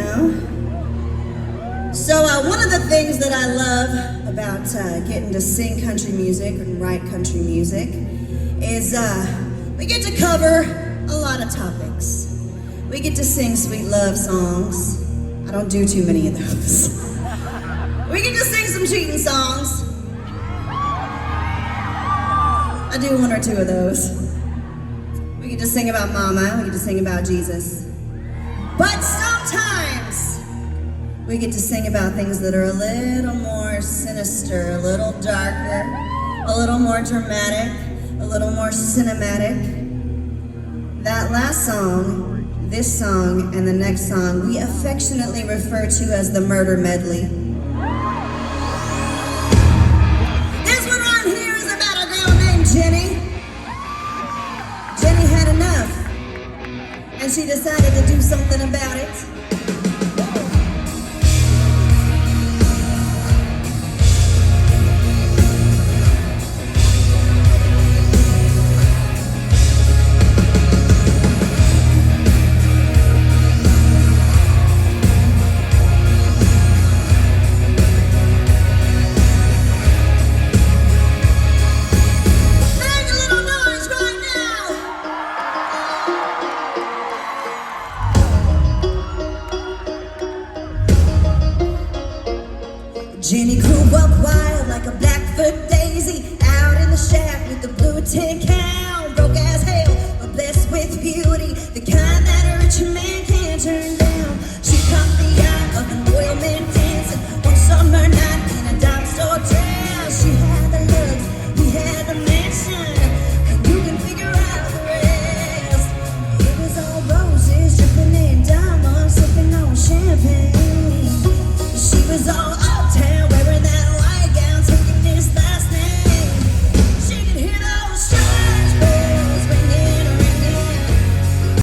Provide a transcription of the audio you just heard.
know. So one of the things that I love about getting to sing country music and write country music is we get to cover a lot of topics. We get to sing sweet love songs. I don't do too many of those. We get to sing some cheating songs. I do one or two of those. We get to sing about Mama, we get to sing about Jesus. But sometimes we get to sing about things that are a little more sinister, a little darker, a little more dramatic, a little more cinematic. That last song, this song, and the next song, we affectionately refer to as the Murder Medley. This one right here is about a girl named Jenny. Jenny had enough, and she decided to do something about it. Jenny grew up wild like a Blackfoot daisy, out in the shack with the blue tin can, broke as hell, but blessed with beauty, the kind that a rich man can't turn down. She caught the eye of an oil man dancing one summer night in a dime store town. She had the looks, he had the mansion, and you can figure out the rest. It was all roses, dripping in diamonds, sipping on champagne. She was all